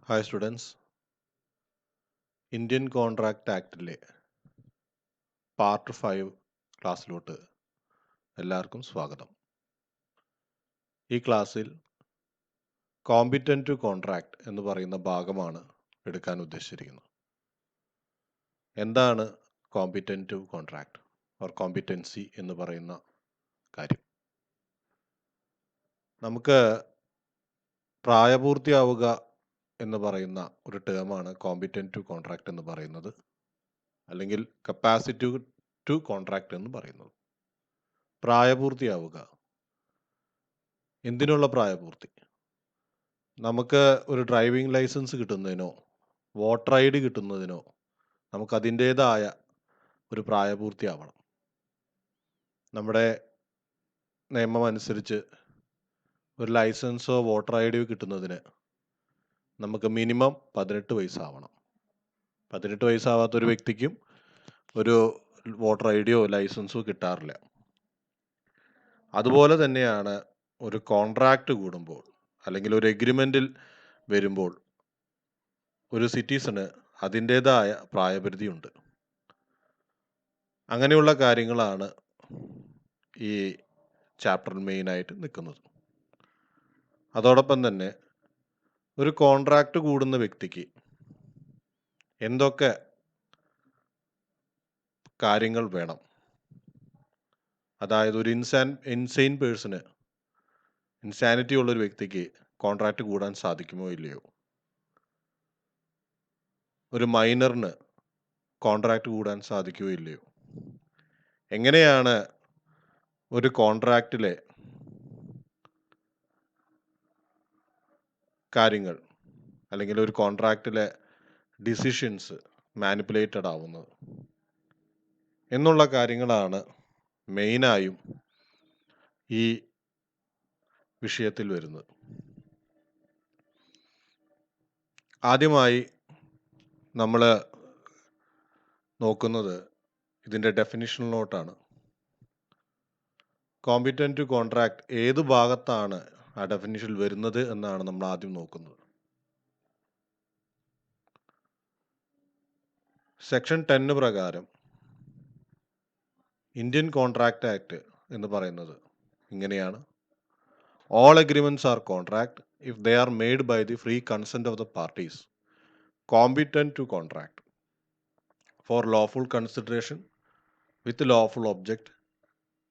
Hi students, Indian contract ആക്ടിലെ part 5 ക്ലാസ്സിലോട്ട് എല്ലാവർക്കും സ്വാഗതം. ഈ ക്ലാസ്സിൽ കോമ്പിറ്റന്റ് ടു കോൺട്രാക്ട് എന്ന് പറയുന്ന ഭാഗമാണ് എടുക്കാൻ ഉദ്ദേശിച്ചിരിക്കുന്നത്. എന്താണ് competent to contract or competency എന്ന് പറയുന്ന കാര്യം? നമുക്ക് പ്രായപൂർത്തിയാവുക എന്ന് പറയുന്ന ഒരു ടേമാണ് കോമ്പിറ്റന്റ് ടു കോൺട്രാക്ട് എന്ന് പറയുന്നത്, അല്ലെങ്കിൽ കപ്പാസിറ്റി ടു കോൺട്രാക്ട് എന്ന് പറയുന്നത്. പ്രായപൂർത്തിയാവുക, എന്തിനുള്ള പ്രായപൂർത്തി? നമുക്ക് ഒരു ഡ്രൈവിംഗ് ലൈസൻസ് കിട്ടുന്നതിനോ വോട്ടർ ഐ ഡി കിട്ടുന്നതിനോ നമുക്ക് അതിൻ്റേതായ ഒരു പ്രായപൂർത്തിയാവണം. നമ്മുടെ നിയമം അനുസരിച്ച് ഒരു ലൈസൻസോ വോട്ടർ ഐ ഡിയോ കിട്ടുന്നതിന് നമുക്ക് മിനിമം 18 വയസ്സാവണം. 18 വയസ്സാവാത്ത ഒരു വ്യക്തിക്കും ഒരു വോട്ടർ ഐ ഡിയോ ലൈസൻസോ കിട്ടാറില്ല. അതുപോലെ തന്നെയാണ് ഒരു കോൺട്രാക്റ്റ് കൂടുമ്പോൾ അല്ലെങ്കിൽ ഒരു എഗ്രിമെൻറ്റിൽ വരുമ്പോൾ ഒരു സിറ്റിസണ് അതിൻ്റേതായ പ്രായപരിധിയുണ്ട്. അങ്ങനെയുള്ള കാര്യങ്ങളാണ് ഈ ചാപ്റ്ററിൽ മെയിനായിട്ട് നിൽക്കുന്നത്. അതോടൊപ്പം തന്നെ ഒരു കോൺട്രാക്റ്റ് കൂടുന്ന വ്യക്തിക്ക് എന്തൊക്കെ കാര്യങ്ങൾ വേണം? അതായത് ഒരു ഇൻസെയിൻ പേഴ്സണ്, ഇൻസാനിറ്റി ഉള്ളൊരു വ്യക്തിക്ക് കോൺട്രാക്റ്റ് കൂടാൻ സാധിക്കുമോ ഇല്ലയോ? ഒരു മൈനറിന് കോൺട്രാക്റ്റ് കൂടാൻ സാധിക്കുമോ ഇല്ലയോ? എങ്ങനെയാണ് ഒരു കോൺട്രാക്റ്റിലെ കാര്യങ്ങൾ അല്ലെങ്കിൽ ഒരു കോൺട്രാക്റ്റിലെ ഡിസിഷൻസ് മാനിപ്പുലേറ്റഡ് ആവുന്നത് എന്നുള്ള കാര്യങ്ങളാണ് മെയിനായും ഈ വിഷയത്തിൽ വരുന്നത്. ആദ്യമായി നമ്മൾ നോക്കുന്നത് ഇതിൻ്റെ ഡെഫിനിഷനിലോട്ടാണ്. കോമ്പിറ്റന്റ് ടു കോൺട്രാക്ട് ഏത് ഭാഗത്താണ് ആ ഡെഫിനിഷനിൽ വരുന്നത് എന്നാണ് നമ്മൾ ആദ്യം നോക്കുന്നത്. സെക്ഷൻ 10 പ്രകാരം ഇന്ത്യൻ കോൺട്രാക്ട് ആക്ട് എന്ന് പറയുന്നത് ഇങ്ങനെയാണ്: all agreements are contract if they are made by the free consent of the parties competent to contract for lawful consideration with lawful object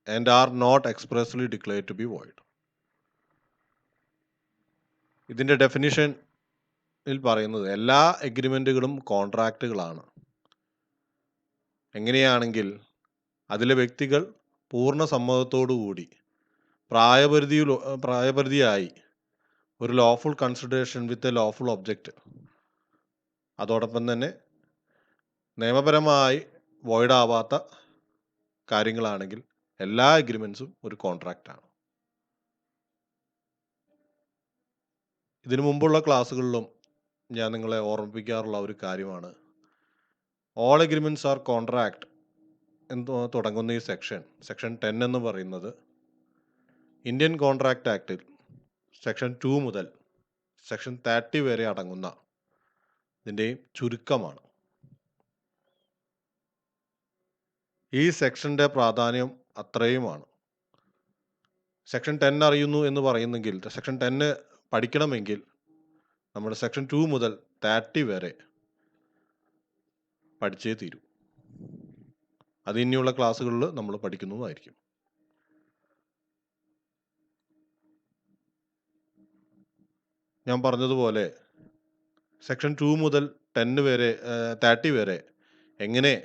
and are not expressly declared to be void. ഇതിൻ്റെ ഡെഫിനിഷനിൽ പറയുന്നത് എല്ലാ എഗ്രിമെൻറ്റുകളും കോൺട്രാക്റ്റുകളാണ്. എങ്ങനെയാണെങ്കിൽ അതിലെ വ്യക്തികൾ പൂർണ്ണ സമ്മതത്തോടുകൂടി പ്രായപരിധിയായി ഒരു lawful consideration with a lawful object, അതോടൊപ്പം തന്നെ നിയമപരമായി വോയിഡ് ആവാത്ത കാര്യങ്ങളാണെങ്കിൽ എല്ലാ എഗ്രിമെൻസും ഒരു കോൺട്രാക്റ്റാണ്. ഇതിനു മുമ്പുള്ള ക്ലാസ്സുകളിലും ഞാൻ നിങ്ങളെ ഓർമ്മിപ്പിക്കാറുള്ള ഒരു കാര്യമാണ്, ഓൾ എഗ്രിമെന്റ്സ് ആർ കോൺട്രാക്ട് എന്ന് തുടങ്ങുന്ന ഈ സെക്ഷൻ 10 എന്ന് പറയുന്നത് ഇന്ത്യൻ കോൺട്രാക്ട് ആക്ടിൽ സെക്ഷൻ 2 മുതൽ സെക്ഷൻ 30 വരെ അടങ്ങുന്ന ഇതിൻ്റെയും ചുരുക്കമാണ്. ഈ സെക്ഷൻ്റെ പ്രാധാന്യം അത്രയുമാണ്. സെക്ഷൻ 10 അറിയുന്നു എന്ന് പറയുന്നെങ്കിൽ, സെക്ഷൻ 10 പഠിക്കണമെങ്കിൽ നമ്മൾ സെക്ഷൻ 2 മുതൽ 30 വരെ പഠിച്ചേ തീരൂ. അത് ഇനിയുള്ള ക്ലാസ്സുകളിൽ നമ്മൾ പഠിക്കുന്നതായിരിക്കും. ഞാൻ പറഞ്ഞതുപോലെ സെക്ഷൻ 2 മുതൽ 30 വരെ എങ്ങനെ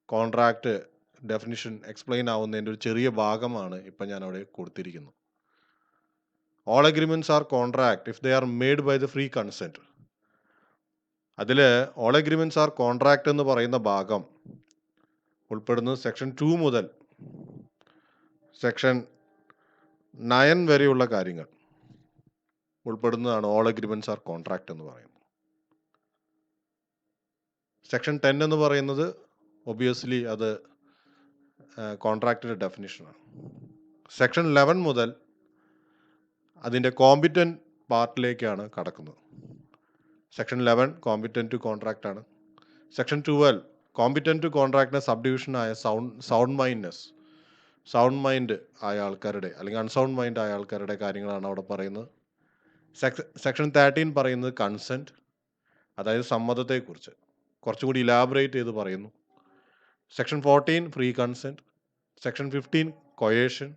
കോൺട്രാക്റ്റ് ഡെഫിനിഷൻ എക്സ്പ്ലെയിൻ ആവുന്നതിൻ്റെ ഒരു ചെറിയ ഭാഗമാണ് ഇപ്പം ഞാൻ അവിടെ കൊടുത്തിരിക്കുന്നത്. All agreements are contract if they are made by the free consent. അതിൽ ഓൾ അഗ്രിമെന്റ്സ് ആർ കോൺട്രാക്ട് എന്ന് പറയുന്ന ഭാഗം ഉൾപ്പെടുന്നത് സെക്ഷൻ 2 മുതൽ സെക്ഷൻ 9 വരെയുള്ള കാര്യങ്ങൾ ഉൾപ്പെടുന്നതാണ് ഓൾ അഗ്രിമെന്റ്സ് ആർ കോൺട്രാക്ട് എന്ന് പറയുന്നത്. സെക്ഷൻ 10 എന്ന് പറയുന്നത് ഒബിയസ്ലി അത് കോൺട്രാക്റ്റിൻ്റെ ഡെഫിനിഷനാണ്. സെക്ഷൻ 11 മുതൽ അതിൻ്റെ കോമ്പിറ്റന്റ് പാർട്ടിലേക്കാണ് കടക്കുന്നത്. സെക്ഷൻ 11 കോമ്പിറ്റന്റ് ടു കോൺട്രാക്ട് ആണ്. സെക്ഷൻ 12 കോമ്പിറ്റന്റ് ടു കോൺട്രാക്ടിന്റെ സബ്ഡിവിഷനായ സൗണ്ട് മൈൻഡ് ആയ ആൾക്കാരുടെ അല്ലെങ്കിൽ അൺസൗണ്ട് മൈൻഡ് ആയ ആൾക്കാരുടെ കാര്യങ്ങളാണ് അവിടെ പറയുന്നത്. സെക്ഷൻ 13 പറയുന്നത് കൺസെൻറ്റ്, അതായത് സമ്മതത്തെക്കുറിച്ച് കുറച്ചുകൂടി ഇലാബറേറ്റ് ചെയ്ത് പറയുന്നു. Section 14 free consent, section 15 coercion,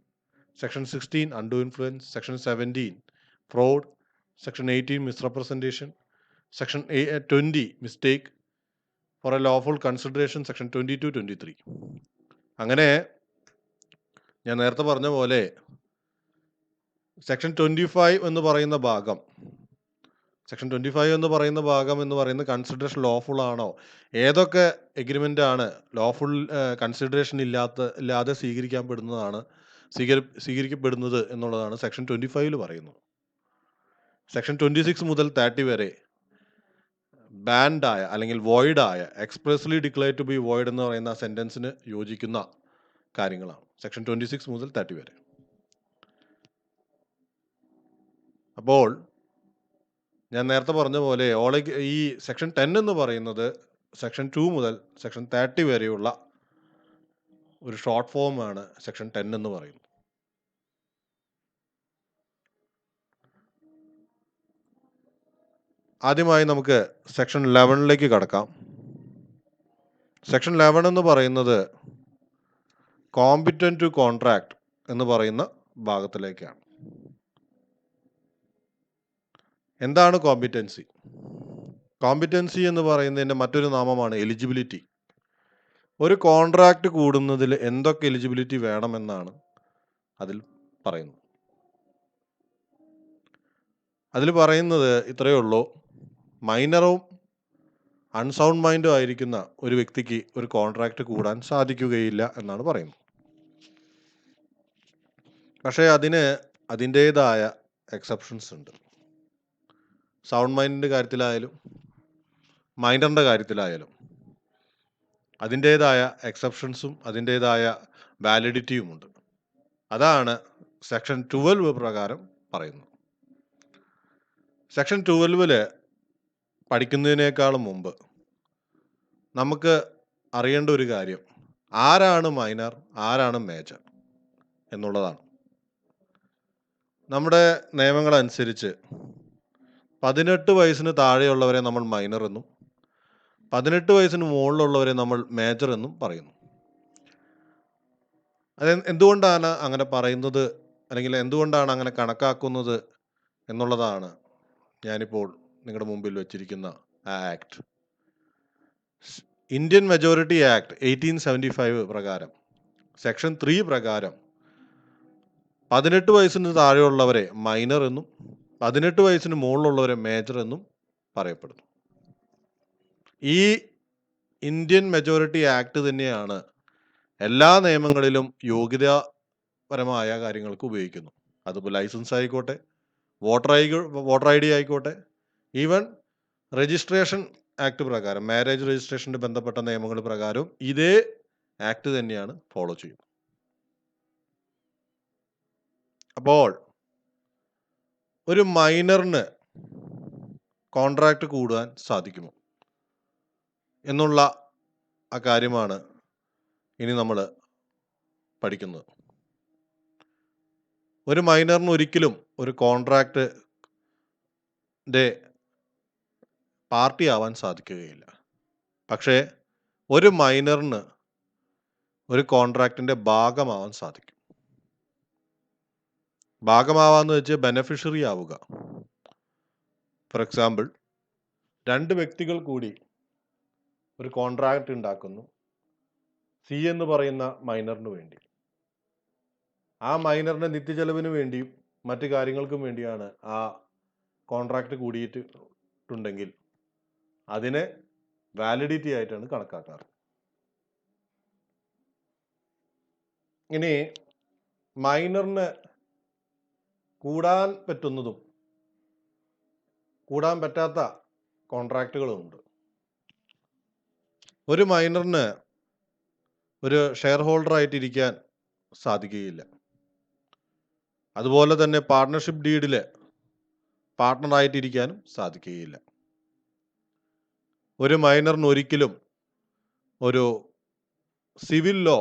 section 16 undue influence, section 17 fraud, section 18 misrepresentation, section 20 mistake for a lawful consideration, section 22-23. അങ്ങനെ ഞാൻ നേരത്തെ പറഞ്ഞ പോലെ സെക്ഷൻ 25 എന്ന് പറയുന്ന ഭാഗം എന്ന് പറയുന്നത് കൺസിഡറേഷൻ ലോഫുൾ ആണോ, ഏതൊക്കെ എഗ്രിമെൻ്റ് ആണ് ലോഫുൾ കൺസിഡറേഷൻ ഇല്ലാതെ സ്വീകരിക്കപ്പെടുന്നത് എന്നുള്ളതാണ് സെക്ഷൻ 25 പറയുന്നത്. സെക്ഷൻ 26 മുതൽ 30 വരെ ബാൻഡ് ആയ അല്ലെങ്കിൽ വോയിഡ് ആയ, expressly declare to be void എന്ന് പറയുന്ന സെൻറ്റൻസിന് യോജിക്കുന്ന കാര്യങ്ങളാണ് സെക്ഷൻ 26 മുതൽ 30 വരെ. അപ്പോൾ ഞാൻ നേരത്തെ പറഞ്ഞ പോലെ ഈ സെക്ഷൻ 10 എന്ന് പറയുന്നത് സെക്ഷൻ 2 മുതൽ സെക്ഷൻ 30 വരെയുള്ള ഒരു ഷോർട്ട് ഫോം ആണ് സെക്ഷൻ 10 എന്ന് പറയുന്നത്. ആദ്യമായി നമുക്ക് സെക്ഷൻ 11ലേക്ക് കടക്കാം. സെക്ഷൻ 11 എന്ന് പറയുന്നത് കോമ്പിറ്റന്റ് ടു കോൺട്രാക്ട് എന്ന് പറയുന്ന ഭാഗത്തിലേക്കാണ്. എന്താണ് കോമ്പിറ്റൻസി? കോമ്പിറ്റൻസി എന്ന് പറയുന്നതിൻ്റെ മറ്റൊരു നാമമാണ് എലിജിബിലിറ്റി. ഒരു കോൺട്രാക്ട് കൂടുന്നതിൽ എന്തൊക്കെ എലിജിബിലിറ്റി വേണമെന്നാണ് അതിൽ പറയുന്നത്. അതിൽ പറയുന്നത് ഇത്രയേ ഉള്ളൂ: മൈനറും അൺസൗണ്ട് മൈൻഡും ആയിരിക്കുന്ന ഒരു വ്യക്തിക്ക് ഒരു കോൺട്രാക്ട് കൂടാൻ സാധിക്കുകയില്ല എന്നാണ് പറയുന്നത്. പക്ഷേ അതിന് അതിൻ്റേതായ എക്സെപ്ഷൻസ് ഉണ്ട്. സൗണ്ട് മൈൻഡിൻ്റെ കാര്യത്തിലായാലും മൈനറിൻ്റെ കാര്യത്തിലായാലും അതിൻ്റേതായ എക്സെപ്ഷൻസും അതിൻ്റേതായ വാലിഡിറ്റിയുമുണ്ട്. അതാണ് സെക്ഷൻ 12 പ്രകാരം പറയുന്നത്. സെക്ഷൻ 12 പഠിക്കുന്നതിനേക്കാളും മുമ്പ് നമുക്ക് അറിയേണ്ട ഒരു കാര്യം ആരാണ് മൈനർ, ആരാണ് മേജർ എന്നുള്ളതാണ്. നമ്മുടെ നിയമങ്ങളനുസരിച്ച് 18 വയസ്സിന് താഴെയുള്ളവരെ നമ്മൾ മൈനർ എന്നും 18 വയസ്സിന് മുകളിലുള്ളവരെ നമ്മൾ മേജർ എന്നും പറയുന്നു. അത് എന്തുകൊണ്ടാണ് അങ്ങനെ പറയുന്നത്, അല്ലെങ്കിൽ എന്തുകൊണ്ടാണ് അങ്ങനെ കണക്കാക്കുന്നത് എന്നുള്ളതാണ് ഞാനിപ്പോൾ നിങ്ങളുടെ മുമ്പിൽ വെച്ചിരിക്കുന്ന ആ ആക്ട്. ഇന്ത്യൻ മെജോറിറ്റി ആക്ട് 1875 പ്രകാരം സെക്ഷൻ 3 പ്രകാരം 18 വയസ്സിന് താഴെയുള്ളവരെ മൈനർ എന്നും 18 വയസ്സിന് മുകളിലുള്ളവരെ മേജർ എന്നും പറയപ്പെടുന്നു. ഈ ഇന്ത്യൻ മെജോറിറ്റി ആക്ട് തന്നെയാണ് എല്ലാ നിയമങ്ങളിലും യോഗ്യതാപരമായ കാര്യങ്ങൾക്ക് ഉപയോഗിക്കുന്നു. അതിപ്പോൾ ലൈസൻസ് ആയിക്കോട്ടെ, വോട്ടർ ഐ ഡി ആയിക്കോട്ടെ, ഈവൻ രജിസ്ട്രേഷൻ ആക്ട് പ്രകാരം, മാരേജ് രജിസ്ട്രേഷൻ്റെ ബന്ധപ്പെട്ട നിയമങ്ങൾ പ്രകാരവും ഇതേ ആക്ട് തന്നെയാണ് ഫോളോ ചെയ്യുന്നത്. അപ്പോൾ ഒരു മൈനറിന് കോൺട്രാക്ട് കൂടാൻ സാധിക്കുമോ എന്നുള്ള ആ കാര്യമാണ് ഇനി നമ്മൾ പഠിക്കുന്നത്. ഒരു മൈനറിന് ഒരിക്കലും ഒരു കോൺട്രാക്റ്റിൻ്റെ പാർട്ടി ആവാൻ സാധിക്കുകയില്ല. പക്ഷേ ഒരു മൈനറിന് ഒരു കോൺട്രാക്റ്റിൻ്റെ ഭാഗമാവാൻ സാധിക്കും. ഭാഗമാവാന്ന് വെച്ചാൽ ബെനഫിഷ്യറി ആവുക. ഫോർ എക്സാമ്പിൾ, 2 വ്യക്തികൾ കൂടി ഒരു കോൺട്രാക്റ്റ് ഉണ്ടാക്കുന്നു സി എന്ന് പറയുന്ന മൈനറിന് വേണ്ടി. ആ മൈനറിൻ്റെ നിത്യചെലവിന് വേണ്ടിയും മറ്റു കാര്യങ്ങൾക്കും വേണ്ടിയാണ് ആ കോൺട്രാക്റ്റ് കൂടിയിട്ടുണ്ടെങ്കിൽ അതിനെ വാലിഡിറ്റി ആയിട്ടാണ് കണക്കാക്കാറ്. ഇനി മൈനറിന് കൂടാൻ പറ്റുന്നതും കൂടാൻ പറ്റാത്ത കോൺട്രാക്റ്റുകളുമുണ്ട്. ഒരു മൈനറിന് ഒരു ഷെയർ ഹോൾഡറായിട്ടിരിക്കാൻ സാധിക്കുകയില്ല. അതുപോലെ തന്നെ പാർട്ട്ണർഷിപ്പ് ഡീഡിൽ പാർട്ട്ണറായിട്ടിരിക്കാനും സാധിക്കുകയില്ല. ഒരു മൈനറിന് ഒരിക്കലും ഒരു സിവിൽ ലോ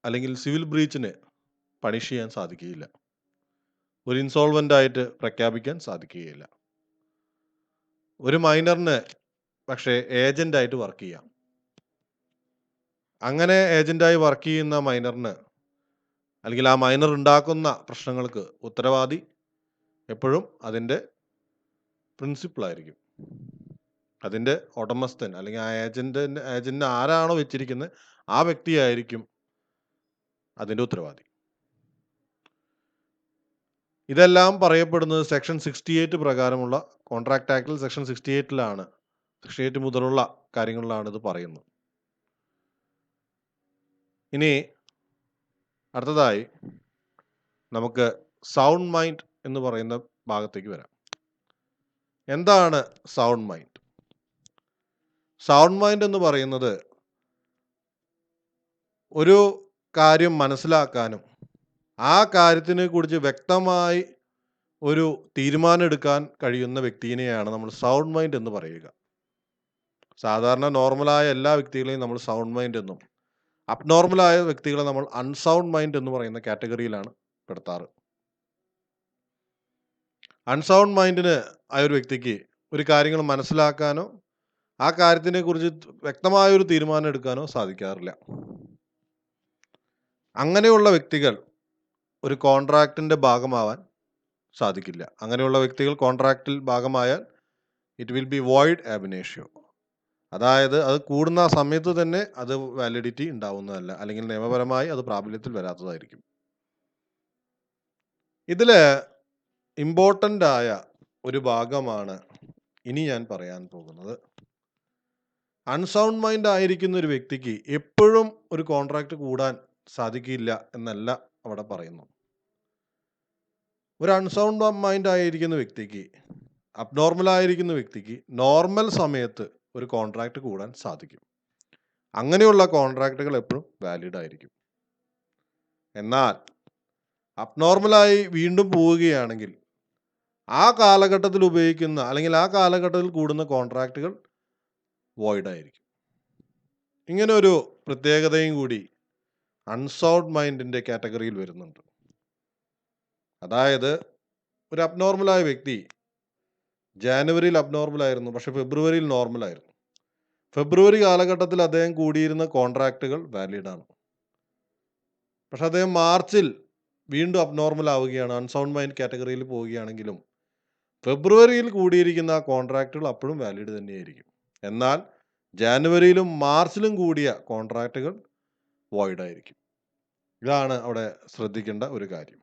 അല്ലെങ്കിൽ സിവിൽ ബ്രീച്ചിന് പണിഷ് ചെയ്യാൻ സാധിക്കുകയില്ല. ഒരു ഇൻസോൾവൻ്റ് ആയിട്ട് പ്രഖ്യാപിക്കാൻ സാധിക്കുകയില്ല. ഒരു മൈനറിന് പക്ഷേ ഏജൻ്റായിട്ട് വർക്ക് ചെയ്യാം. അങ്ങനെ ഏജൻ്റായി വർക്ക് ചെയ്യുന്ന മൈനറിന് അല്ലെങ്കിൽ ആ മൈനർ ഉണ്ടാക്കുന്ന പ്രശ്നങ്ങൾക്ക് ഉത്തരവാദി എപ്പോഴും അതിൻ്റെ പ്രിൻസിപ്പളായിരിക്കും. അതിൻ്റെ ഉടമസ്ഥൻ അല്ലെങ്കിൽ ആ ഏജൻറ്റിനെ ആരാണോ വെച്ചിരിക്കുന്നത് ആ വ്യക്തിയായിരിക്കും അതിൻ്റെ ഉത്തരവാദി. ഇതെല്ലാം പറയപ്പെടുന്നത് സെക്ഷൻ 68 പ്രകാരമുള്ള കോൺട്രാക്ട് ആക്ടിൽ സെക്ഷൻ 68 68 മുതലുള്ള കാര്യങ്ങളിലാണ് ഇത് പറയുന്നത്. ഇനി അടുത്തതായി നമുക്ക് സൗണ്ട് മൈൻഡ് എന്ന് പറയുന്ന ഭാഗത്തേക്ക് വരാം. എന്താണ് സൗണ്ട് മൈൻഡ്? സൗണ്ട് മൈൻഡ് എന്ന് പറയുന്നത് ഒരു കാര്യം മനസ്സിലാക്കാനും ആ കാര്യത്തിനെ കുറിച്ച് വ്യക്തമായി ഒരു തീരുമാനം എടുക്കാൻ കഴിയുന്ന വ്യക്തിയെയാണ് നമ്മൾ സൗണ്ട് മൈൻഡ് എന്ന് പറയുക. സാധാരണ നോർമലായ എല്ലാ വ്യക്തികളെയും നമ്മൾ സൗണ്ട് മൈൻഡ് എന്നും അബ്നോർമലായ വ്യക്തികളെ നമ്മൾ അൺസൗണ്ട് മൈൻഡ് എന്ന് പറയുന്ന കാറ്റഗറിയിലാണ് പെടുത്താറ്. അൺസൗണ്ട് മൈൻഡിന് ആയ ഒരു വ്യക്തിക്ക് ഒരു കാര്യങ്ങൾ മനസ്സിലാക്കാനോ ആ കാര്യത്തിനെ കുറിച്ച് വ്യക്തമായൊരു തീരുമാനം എടുക്കാനോ സാധിക്കാറില്ല. അങ്ങനെയുള്ള വ്യക്തികൾ ഒരു കോൺട്രാക്റ്റിൻ്റെ ഭാഗമാവാൻ സാധിക്കില്ല. അങ്ങനെയുള്ള വ്യക്തികൾ കോൺട്രാക്റ്റിൽ ഭാഗമായാൽ ഇറ്റ് വിൽ ബി വോയിഡ് ആബിനേഷ്യോ. അതായത് അത് കൂടുന്ന സമയത്ത് തന്നെ അത് വാലിഡിറ്റി ഉണ്ടാവുന്നതല്ല, അല്ലെങ്കിൽ നിയമപരമായി അത് പ്രാബല്യത്തിൽ വരാത്തതായിരിക്കും. ഇതിൽ ഇമ്പോർട്ടൻ്റ് ആയ ഒരു ഭാഗമാണ് ഇനി ഞാൻ പറയാൻ പോകുന്നത്. അൺസൗണ്ട് മൈൻഡ് ആയിരിക്കുന്ന ഒരു വ്യക്തിക്ക് എപ്പോഴും ഒരു കോൺട്രാക്റ്റ് കൂടാൻ സാധിക്കില്ല എന്നല്ല അവിടെ പറയുന്നു. ഒരു അൺസൗണ്ട് മൈൻഡ് ആയിരിക്കുന്ന വ്യക്തിക്ക്, അബ്നോർമൽ ആയിരിക്കുന്ന വ്യക്തിക്ക് നോർമൽ സമയത്ത് ഒരു കോൺട്രാക്റ്റ് കൂടാൻ സാധിക്കും. അങ്ങനെയുള്ള കോൺട്രാക്റ്റുകൾ എപ്പോഴും വാലിഡ് ആയിരിക്കും. എന്നാൽ അബ്നോർമലായി വീണ്ടും പോവുകയാണെങ്കിൽ ആ കാലഘട്ടത്തിൽ ഉപയോഗിക്കുന്ന അല്ലെങ്കിൽ ആ കാലഘട്ടത്തിൽ കൂടുന്ന കോൺട്രാക്റ്റുകൾ വോയിഡ് ആയിരിക്കും. ഇങ്ങനെ ഒരു പ്രത്യേകതയും കൂടി അൺസൗണ്ട് മൈൻഡിൻ്റെ കാറ്റഗറിയിൽ വരുന്നുണ്ട്. അതായത് ഒരു അബ്നോർമലായ വ്യക്തി ജാനുവരിയിൽ അബ്നോർമലായിരുന്നു, പക്ഷെ ഫെബ്രുവരിയിൽ നോർമലായിരുന്നു. ഫെബ്രുവരി കാലഘട്ടത്തിൽ അദ്ദേഹം കൂടിയിരുന്ന കോൺട്രാക്റ്റുകൾ വാലിഡാണ്. പക്ഷെ അദ്ദേഹം മാർച്ചിൽ വീണ്ടും അബ്നോർമൽ ആവുകയാണ്, അൺസൗണ്ട് മൈൻഡ് കാറ്റഗറിയിൽ പോവുകയാണെങ്കിലും ഫെബ്രുവരിയിൽ കൂടിയിരിക്കുന്ന കോൺട്രാക്റ്റുകൾ അപ്പോഴും വാലിഡ് തന്നെയായിരിക്കും. എന്നാൽ ജാനുവരിയിലും മാർച്ചിലും കൂടിയ കോൺട്രാക്റ്റുകൾ വോയിഡ് ആയിരിക്കും. ഇതാണ് അവിടെ ശ്രദ്ധിക്കേണ്ട ഒരു കാര്യം.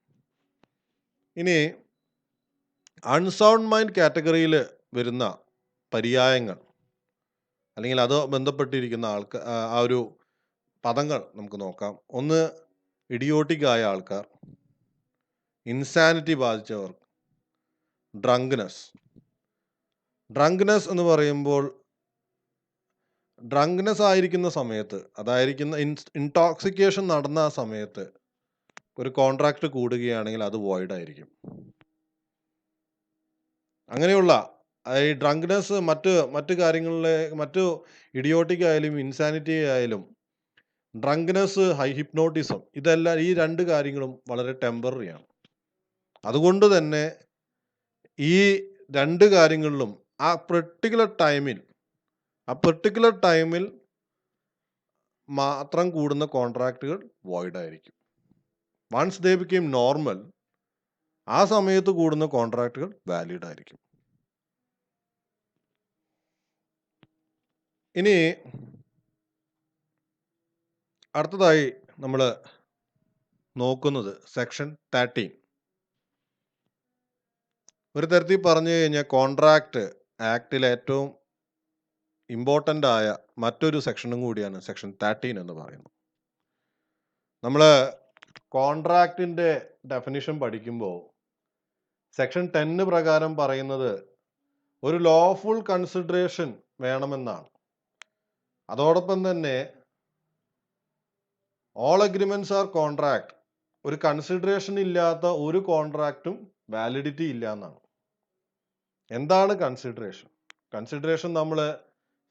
ഇനി അൺസൗണ്ട് മൈൻഡ് കാറ്റഗറിയിൽ വരുന്ന പര്യായങ്ങൾ അല്ലെങ്കിൽ അത് ബന്ധപ്പെട്ടിരിക്കുന്ന ആ ഒരു പദങ്ങൾ നമുക്ക് നോക്കാം. ഒന്ന്, ഇഡിയോട്ടിക് ആയ ആൾക്കാർ, ഇൻസാനിറ്റി ബാധിച്ചവർ, ഡ്രങ്ക്നെസ്. ഡ്രങ്ക്നെസ് എന്ന് പറയുമ്പോൾ ഡ്രങ്ക്നെസ് ആയിരിക്കുന്ന സമയത്ത്, അതായിരിക്കുന്ന ഇൻടോക്സിക്കേഷൻ നടന്ന ആ സമയത്ത് ഒരു കോൺട്രാക്റ്റ് കൂടുകയാണെങ്കിൽ അത് വോയിഡ് ആയിരിക്കും. അങ്ങനെയുള്ള ഈ ഡ്രങ്ക്നെസ് മറ്റ് കാര്യങ്ങളിലെ മറ്റു ഇഡിയോട്ടിക് ആയാലും ഇൻസാനിറ്റി ആയാലും ഡ്രങ്ക്നെസ്, ഹിപ്നോട്ടിസം, ഇതെല്ലാം ഈ രണ്ട് കാര്യങ്ങളും വളരെ ടെമ്പററിയാണ്. അതുകൊണ്ട് തന്നെ ഈ രണ്ട് കാര്യങ്ങളിലും ആ പെർട്ടിക്കുലർ ടൈമിൽ മാത്രം കൂടുന്ന കോൺട്രാക്റ്റുകൾ വോയിഡ് ആയിരിക്കും. വൺസ് ദേ ബിക്കെയിം നോർമൽ, ആ സമയത്ത് കൂടുന്ന കോൺട്രാക്റ്റുകൾ വാലിഡ് ആയിരിക്കും. ഇനി അടുത്തതായി നമ്മൾ നോക്കുന്നത് സെക്ഷൻ 13. ഒരു തരത്തിൽ പറഞ്ഞു കഴിഞ്ഞാൽ കോൺട്രാക്റ്റ് ആക്ടിലെ ഏറ്റവും ഇമ്പോർട്ടൻ്റ് ആയ മറ്റൊരു സെക്ഷനും കൂടിയാണ് സെക്ഷൻ 13 എന്ന് പറയുന്നത്. നമ്മൾ കോൺട്രാക്റ്റിൻ്റെ ഡെഫിനിഷൻ പഠിക്കുമ്പോൾ സെക്ഷൻ 10 പ്രകാരം പറയുന്നത് ഒരു ലോഫുൾ കൺസിഡറേഷൻ വേണമെന്നാണ്. അതോടൊപ്പം തന്നെ ഓൾ അഗ്രിമെന്റ്സ് ആർ കോൺട്രാക്ട്, ഒരു കൺസിഡറേഷൻ ഇല്ലാത്ത ഒരു കോൺട്രാക്റ്റും വാലിഡിറ്റി ഇല്ല എന്നാണ്. എന്താണ് കൺസിഡറേഷൻ? കൺസിഡറേഷൻ നമ്മൾ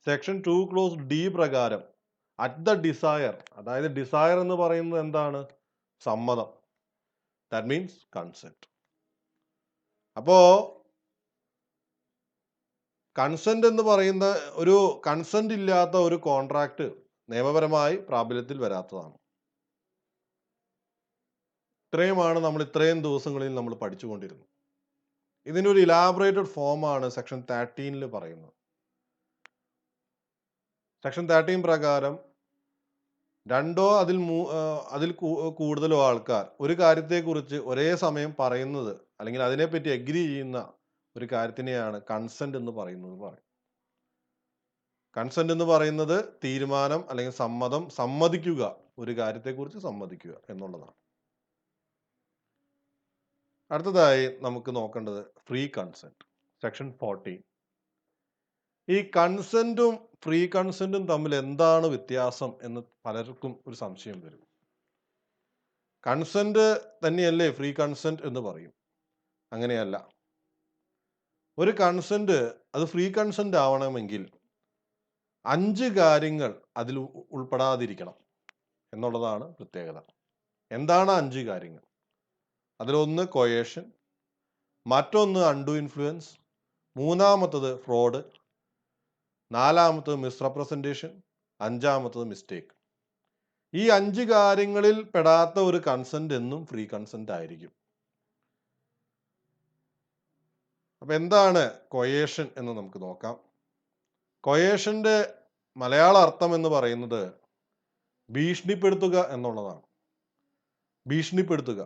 സെക്ഷൻ 2 ക്ലോസ് ഡി പ്രകാരം അറ്റ് ദ ഡിസയർ, അതായത് ഡിസയർ എന്ന് പറയുന്നത് എന്താണ്? സമ്മതം. That means consent. അപ്പോ കൺസെന്റ് എന്ന് പറയുന്ന ഒരു കൺസെന്റ് ഇല്ലാത്ത ഒരു കോൺട്രാക്ട് നിയമപരമായി പ്രാബല്യത്തിൽ വരാത്തതാണ്. ഇത്രയുമാണ് നമ്മൾ ഇത്രയും ദിവസങ്ങളിൽ നമ്മൾ പഠിച്ചുകൊണ്ടിരുന്നത്. ഇതിനൊരു ഇലാബറേറ്റഡ് ഫോമാണ് സെക്ഷൻ 13 പറയുന്നത്. സെക്ഷൻ 13 പ്രകാരം രണ്ടോ അതിൽ കൂടുതലോ ആൾക്കാർ ഒരു കാര്യത്തെക്കുറിച്ച് ഒരേ സമയം പറയുന്നത് അല്ലെങ്കിൽ അതിനെപ്പറ്റി എഗ്രി ചെയ്യുന്ന ഒരു കാര്യത്തിനെയാണ് കൺസെന്റ് എന്ന് പറയുന്നത്. കൺസെന്റ് എന്ന് പറയുന്നത് തീരുമാനം അല്ലെങ്കിൽ സമ്മതിക്കുക, ഒരു കാര്യത്തെക്കുറിച്ച് സമ്മതിക്കുക എന്നുള്ളതാണ്. അടുത്തതായി നമുക്ക് നോക്കേണ്ടത് ഫ്രീ കൺസെന്റ്, സെക്ഷൻ 14. ഈ കൺസെന്റും ഫ്രീ കൺസെന്റും തമ്മിൽ എന്താണ് വ്യത്യാസം എന്ന് പലർക്കും ഒരു സംശയം വരും. കൺസെന്റ് തന്നെയല്ലേ ഫ്രീ കൺസെന്റ് എന്ന് പറയും. അങ്ങനെയല്ല. ഒരു കൺസെന്റ് അത് ഫ്രീ കൺസെന്റ് ആവണമെങ്കിൽ 5 കാര്യങ്ങൾ അതിൽ ഉൾപ്പെടാതിരിക്കണം എന്നുള്ളതാണ് പ്രത്യേകത. എന്താണ് 5 കാര്യങ്ങൾ? അതിലൊന്ന് കൊയേഷൻ, മറ്റൊന്ന് അൺഡു ഇൻഫ്ലുവൻസ്, മൂന്നാമത്തത് ഫ്രോഡ്, നാലാമത്തത് മിസ്റെപ്രസെന്റേഷൻ, അഞ്ചാമത്തത് മിസ്റ്റേക്ക്. ഈ 5 കാര്യങ്ങളിൽ പെടാത്ത ഒരു കൺസെന്റ് എന്നും ഫ്രീ കൺസെന്റ് ആയിരിക്കും. അപ്പൊ എന്താണ് കൊയേഷൻ എന്ന് നമുക്ക് നോക്കാം. കൊയേഷന്റെ മലയാള അർത്ഥം എന്ന് പറയുന്നത് ഭീഷണിപ്പെടുത്തുക എന്നുള്ളതാണ്. ഭീഷണിപ്പെടുത്തുക.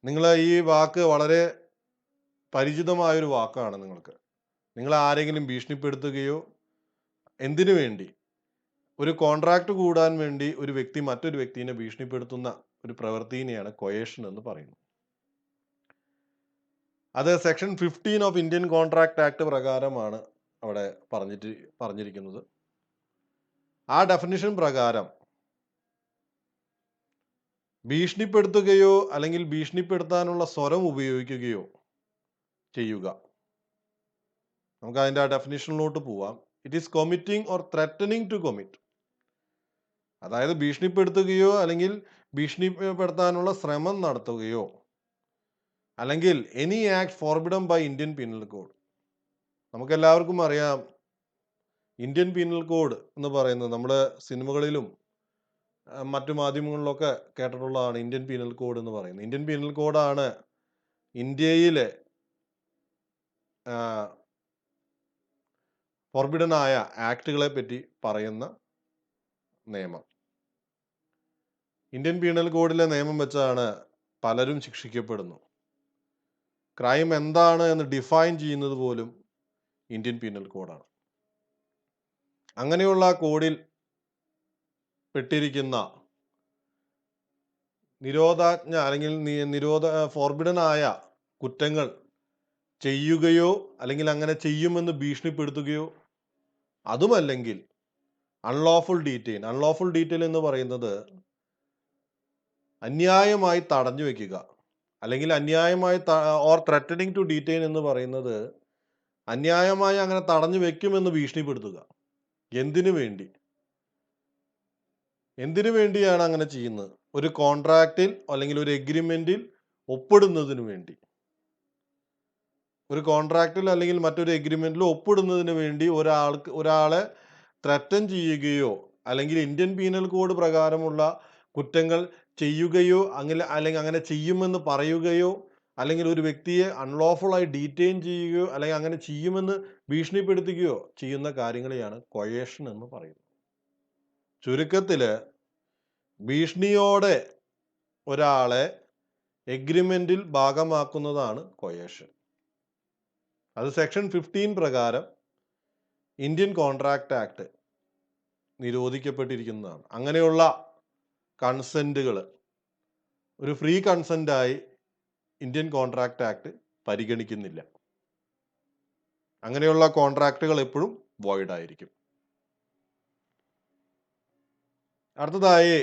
നിങ്ങൾ ഈ വാക്ക് വളരെ പരിചിതമായൊരു വാക്കാണ് നിങ്ങൾക്ക്. നിങ്ങൾ ആരെങ്കിലും ഭീഷണിപ്പെടുത്തുകയോ എന്തിനു വേണ്ടി? ഒരു കോൺട്രാക്ട് കൂടാൻ വേണ്ടി ഒരു വ്യക്തി മറ്റൊരു വ്യക്തിയെ ഭീഷണിപ്പെടുത്തുന്ന ഒരു പ്രവൃത്തിനെയാണ് കൊയേഷൻ എന്ന് പറയുന്നത്. അത് section 15 of Indian contract act പ്രകാരമാണ് അവിടെ പറഞ്ഞിരിക്കുന്നത്. ആ ഡെഫിനിഷൻ പ്രകാരം ഭീഷണിപ്പെടുത്തുകയോ അല്ലെങ്കിൽ ഭീഷണിപ്പെടുത്താനുള്ള സ്വരം ഉപയോഗിക്കുകയോ ചെയ്യുക. നമുക്ക് അതിൻ്റെ ആ ഡെഫിനിഷനിലോട്ട് പോവാം. It is committing or threatening to commit. അതായത് ഭീഷണിപ്പെടുത്തുകയോ അല്ലെങ്കിൽ ഭീഷണിപ്പെടുത്താനുള്ള ശ്രമം നടത്തുകയോ അല്ലെങ്കിൽ any act forbidden by Indian penal code. നമുക്കെല്ലാവർക്കും അറിയാം, ഇന്ത്യൻ പീനൽ കോഡ് എന്ന് പറയുന്നത് നമ്മുടെ സിനിമകളിലും മറ്റു മാധ്യമങ്ങളിലൊക്കെ കേട്ടിട്ടുള്ളതാണ്. ഇന്ത്യൻ പീനൽ കോഡ് എന്ന് പറയുന്നത് ഇന്ത്യൻ പീനൽ കോഡാണ് ഇന്ത്യയിലെ ഫോർബിഡനായ ആക്ടുകളെ പറ്റി പറയുന്ന നിയമം. ഇന്ത്യൻ പീനൽ കോഡിലെ നിയമം വെച്ചാണ് പലരും ശിക്ഷിക്കപ്പെടുന്നു. ക്രൈം എന്താണ് എന്ന് ഡിഫൈൻ ചെയ്യുന്നത് പോലും ഇന്ത്യൻ പീനൽ കോഡാണ്. അങ്ങനെയുള്ള കോഡിൽ പെട്ടിരിക്കുന്ന നിരോധാജ്ഞ അല്ലെങ്കിൽ ഫോർബിഡനായ കുറ്റങ്ങൾ ചെയ്യുകയോ അല്ലെങ്കിൽ അങ്ങനെ ചെയ്യുമെന്ന് ഭീഷണിപ്പെടുത്തുകയോ, അതുമല്ലെങ്കിൽ അൺലോഫുൾ ഡീറ്റെയിൽ എന്ന് പറയുന്നത് അന്യായമായി തടഞ്ഞു വെക്കുക, അല്ലെങ്കിൽ അന്യായമായി ഓർ ത്രെറ്റനിങ് ടു ഡീറ്റെയിൻ എന്ന് പറയുന്നത് അന്യായമായി അങ്ങനെ തടഞ്ഞു വെക്കുമെന്ന് ഭീഷണിപ്പെടുത്തുക. എന്തിനു വേണ്ടിയാണ് അങ്ങനെ ചെയ്യുന്നത്? ഒരു കോൺട്രാക്റ്റിൽ അല്ലെങ്കിൽ ഒരു എഗ്രിമെന്റിൽ ഒപ്പിടുന്നതിന് വേണ്ടി. ഒരു കോൺട്രാക്റ്റിൽ അല്ലെങ്കിൽ മറ്റൊരു എഗ്രിമെന്റിൽ ഒപ്പിടുന്നതിന് വേണ്ടി ഒരാളെ ത്രെറ്റൻ ചെയ്യുകയോ അല്ലെങ്കിൽ ഇന്ത്യൻ പീനൽ കോഡ് പ്രകാരമുള്ള കുറ്റങ്ങൾ ചെയ്യുകയോ അല്ലെങ്കിൽ അങ്ങനെ ചെയ്യുമെന്ന് പറയുകയോ അല്ലെങ്കിൽ ഒരു വ്യക്തിയെ അൺലോഫുള്ളായി ഡീറ്റെയിൻ ചെയ്യുകയോ അല്ലെങ്കിൽ അങ്ങനെ ചെയ്യുമെന്ന് ഭീഷണിപ്പെടുത്തുകയോ ചെയ്യുന്ന കാര്യങ്ങളെയാണ് കൊയേഷൻ എന്ന് പറയുന്നത്. ചുരുക്കത്തില് ഭീഷണിയോടെ ഒരാളെ എഗ്രിമെന്റിൽ ഭാഗമാക്കുന്നതാണ് കൊയേഷൻ. അത് സെക്ഷൻ 15 പ്രകാരം ഇന്ത്യൻ കോൺട്രാക്ട് ആക്ട് നിരോധിക്കപ്പെട്ടിരിക്കുന്നതാണ്. അങ്ങനെയുള്ള കൺസെന്റുകൾ ഒരു ഫ്രീ കൺസെന്റായി ഇന്ത്യൻ കോൺട്രാക്ട് ആക്ട് പരിഗണിക്കുന്നില്ല. അങ്ങനെയുള്ള കോൺട്രാക്റ്റുകൾ എപ്പോഴും വോയിഡ് ആയിരിക്കും. അടുത്തതായി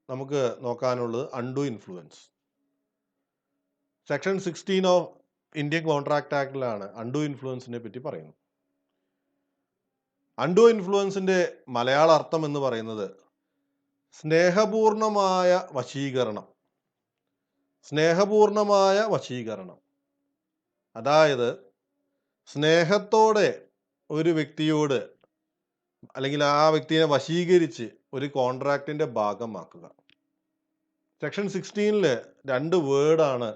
നമുക്ക് നോക്കാനുള്ളത് undue influence. Section 16 of Indian contract ആക്ടിലാണ് അൺഡു ഇൻഫ്ലുവൻസിനെ പറ്റി പറയുന്നത്. അൺഡു ഇൻഫ്ലുവൻസിന്റെ മലയാള അർത്ഥം എന്ന് പറയുന്നത് സ്നേഹപൂർണമായ വശീകരണം. സ്നേഹപൂർണമായ വശീകരണം. അതായത് സ്നേഹത്തോടെ ഒരു വ്യക്തിയോട് അല്ലെങ്കിൽ ആ വ്യക്തിയെ വശീകരിച്ച് ഒരു കോൺട്രാക്റ്റിന്റെ ഭാഗമാക്കുക. സെക്ഷൻ 16 രണ്ട് വേർഡാണ്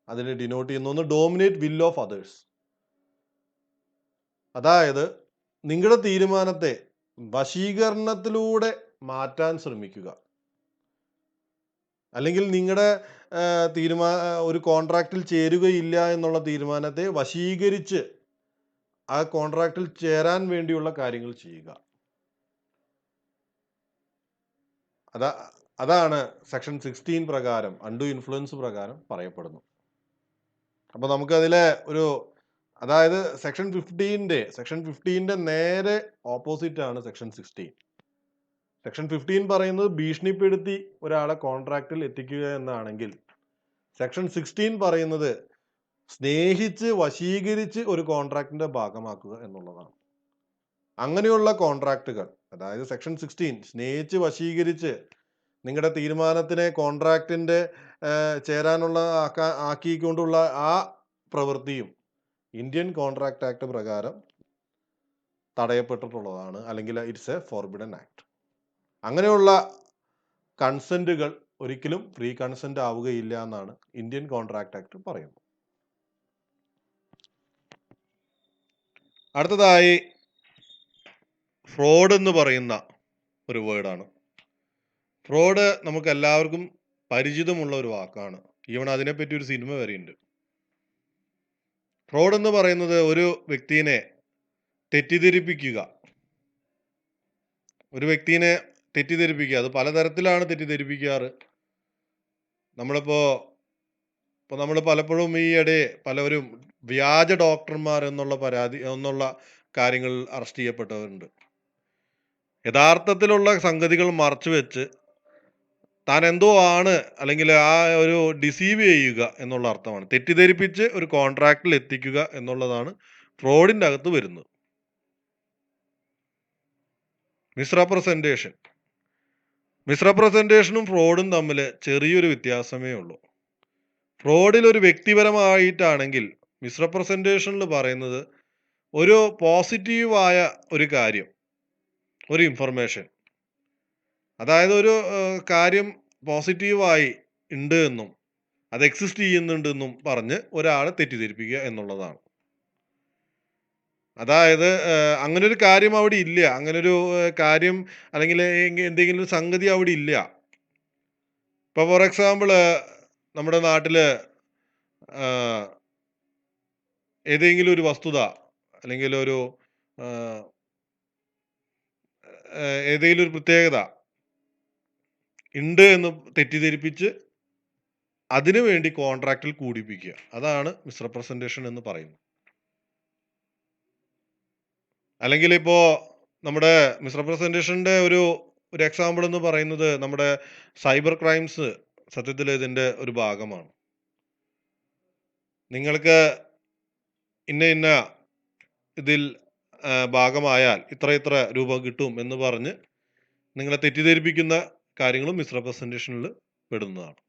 അതിനെ ഡിനോട്ട് ചെയ്യുന്നത്. ഒന്ന് ഡോമിനേറ്റ് വിൽ ഓഫ് അതേഴ്സ്. അതായത് നിങ്ങളുടെ തീരുമാനത്തെ വശീകരണത്തിലൂടെ മാറ്റാൻ ശ്രമിക്കുക. അല്ലെങ്കിൽ നിങ്ങളുടെ ഒരു കോൺട്രാക്റ്റിൽ ചേരുകയില്ല എന്നുള്ള തീരുമാനത്തെ വശീകരിച്ച് ആ കോൺട്രാക്റ്റിൽ ചേരാൻ വേണ്ടിയുള്ള കാര്യങ്ങൾ ചെയ്യുക. അതാണ് സെക്ഷൻ 16 പ്രകാരം അൺഡു ഇൻഫ്ലുവൻസ് പ്രകാരം പറയപ്പെടുന്നു. അപ്പൊ നമുക്കതിലെ അതായത് സെക്ഷൻ 15ന്റെ നേരെ ഓപ്പോസിറ്റ് ആണ് സെക്ഷൻ 16. സെക്ഷൻ 15 പറയുന്നത് ഭീഷണിപ്പെടുത്തി ഒരാളെ കോൺട്രാക്റ്റിൽ എത്തിക്കുക എന്നാണെങ്കിൽ സെക്ഷൻ 16 പറയുന്നത് സ്നേഹിച്ച് വശീകരിച്ച് ഒരു കോൺട്രാക്റ്റിന്റെ ഭാഗമാക്കുക എന്നുള്ളതാണ്. അങ്ങനെയുള്ള കോൺട്രാക്റ്റുകൾ, അതായത് സെക്ഷൻ 16 സ്നേഹിച്ച് വശീകരിച്ച് നിങ്ങളുടെ തീരുമാനത്തിനെ കോൺട്രാക്റ്റിന്റെ ചേരാനുള്ള ആക്കിക്കൊണ്ടുള്ള ആ പ്രവൃത്തിയും ഇന്ത്യൻ കോൺട്രാക്ട് ആക്ട് പ്രകാരം തടയപ്പെട്ടിട്ടുള്ളതാണ്, അല്ലെങ്കിൽ ഇറ്റ്സ് എ ഫോർബിഡൻ ആക്ട്. അങ്ങനെയുള്ള കൺസെന്റുകൾ ഒരിക്കലും ഫ്രീ കൺസെന്റ് ആവുകയില്ല എന്നാണ് ഇന്ത്യൻ കോൺട്രാക്ട് ആക്ട് പറയുന്നത്. അടുത്തതായി ഫ്രോഡ് എന്ന് പറയുന്ന ഒരു വേർഡാണ്. ഫ്രോഡ് നമുക്ക് എല്ലാവർക്കും പരിചിതമുള്ള ഒരു വാക്കാണ്. ഈവൺ അതിനെപ്പറ്റി ഒരു സിനിമ വരെയുണ്ട്. ഫ്രോഡ് എന്ന് പറയുന്നത് ഒരു വ്യക്തിയെ തെറ്റിദ്ധരിപ്പിക്കുക. അത് പലതരത്തിലാണ് തെറ്റിദ്ധരിപ്പിക്കാറ്. നമ്മൾ പലപ്പോഴും പലവരും വ്യാജ ഡോക്ടർമാർ എന്നുള്ള കാര്യങ്ങൾ അറസ്റ്റ് ചെയ്യപ്പെട്ടവരുണ്ട്. യഥാർത്ഥത്തിലുള്ള സംഗതികൾ മറച്ചു വെച്ച് താൻ എന്തോ ആണ്, അല്ലെങ്കിൽ ആ ഒരു ഡിസീവ് ചെയ്യുക എന്നുള്ള അർത്ഥമാണ്. തെറ്റിദ്ധരിപ്പിച്ച് ഒരു കോൺട്രാക്റ്റിൽ എത്തിക്കുക എന്നുള്ളതാണ് ഫ്രോഡിന്റെ അകത്ത് വരുന്നത്. മിസ്റെപ്രസെന്റേഷനും ഫ്രോഡും തമ്മിൽ ചെറിയൊരു വ്യത്യാസമേ ഉള്ളൂ. ഫ്രോഡിൽ ഒരു വ്യക്തിപരമായിട്ടാണെങ്കിൽ മിസ്റെപ്രസെന്റേഷനിൽ പറയുന്നത് ഒരു പോസിറ്റീവായ ഒരു കാര്യം, ഒരു ഇൻഫർമേഷൻ, അതായത് ഒരു കാര്യം പോസിറ്റീവായി ഉണ്ട് എന്നും അത് എക്സിസ്റ്റ് ചെയ്യുന്നുണ്ടെന്നും പറഞ്ഞ് ഒരാളെ തെറ്റിദ്ധരിപ്പിക്കുക എന്നുള്ളതാണ്. അതായത് അങ്ങനെ ഒരു കാര്യം അവിടെ ഇല്ല, അങ്ങനൊരു കാര്യം അല്ലെങ്കിൽ എന്തെങ്കിലും ഒരു സംഗതി അവിടെ ഇല്ല. ഇപ്പൊ ഫോർ എക്സാമ്പിൾ നമ്മുടെ നാട്ടില് ഏതെങ്കിലും ഒരു വസ്തുത അല്ലെങ്കിൽ ഏതെങ്കിലും ഒരു പ്രത്യേകത ഉണ്ട് എന്ന് തെറ്റിദ്ധരിപ്പിച്ച് അതിനു വേണ്ടി കോൺട്രാക്റ്റിൽ കൂടിപ്പിക്കുക, അതാണ് മിസ്റെപ്രസെന്റേഷൻ എന്ന് പറയുന്നത്. അല്ലെങ്കിൽ ഇപ്പോ നമ്മുടെ മിസ്റെപ്രസെന്റേഷന്റെ ഒരു എക്സാമ്പിൾ എന്ന് പറയുന്നത് നമ്മുടെ സൈബർ ക്രൈംസ് സത്യത്തിൽ ഇതിന്റെ ഒരു ഭാഗമാണ്. നിങ്ങൾക്ക് ഇന്ന ഇതിൽ ഭാഗമായാൽ ഇത്ര രൂപ കിട്ടും എന്ന് പറഞ്ഞ് നിങ്ങളെ തെറ്റിദ്ധരിപ്പിക്കുന്ന കാര്യങ്ങളും മിസ്റെപ്രസെന്റേഷനിൽ പെടുന്നതാണ്.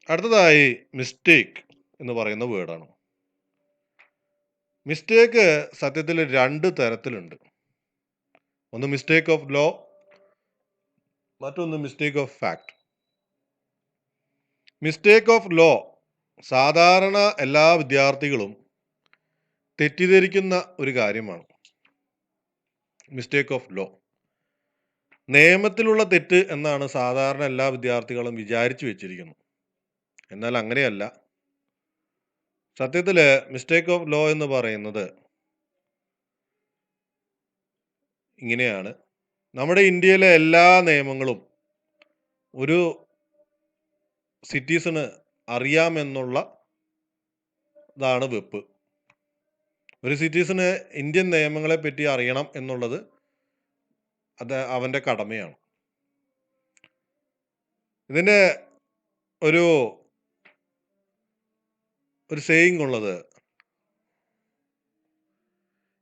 അടുത്തതായി മിസ്റ്റേക്ക് എന്ന് പറയുന്ന വേർഡാണ്. മിസ്റ്റേക്ക് സത്യത്തിൽ 2 തരത്തിലുണ്ട്. ഒന്ന് മിസ്റ്റേക്ക് ഓഫ് ലോ, മറ്റൊന്ന് mistake of fact. Mistake of law സാധാരണ എല്ലാ വിദ്യാർത്ഥികളും തെറ്റിദ്ധരിക്കുന്ന ഒരു കാര്യമാണ്. മിസ്റ്റേക്ക് ഓഫ് ലോ നിയമത്തിലുള്ള തെറ്റ് എന്നാണ് സാധാരണ എല്ലാ വിദ്യാർത്ഥികളും വിചാരിച്ചു വെച്ചിരിക്കുന്നത്. എന്നാൽ അങ്ങനെയല്ല. സത്യത്തില് മിസ്റ്റേക്ക് ഓഫ് ലോ എന്ന് പറയുന്നത് ഇങ്ങനെയാണ്. നമ്മുടെ ഇന്ത്യയിലെ എല്ലാ നിയമങ്ങളും ഒരു സിറ്റിസണ് അറിയാമെന്നുള്ള താണ് വെപ്പ്. ഒരു സിറ്റിസണ് ഇന്ത്യൻ നിയമങ്ങളെ പറ്റി അറിയണം എന്നുള്ളത് അത് അവന്റെ കടമയാണ്. ഇതിന്റെ ഒരു സേയിങ് ഉള്ളത്,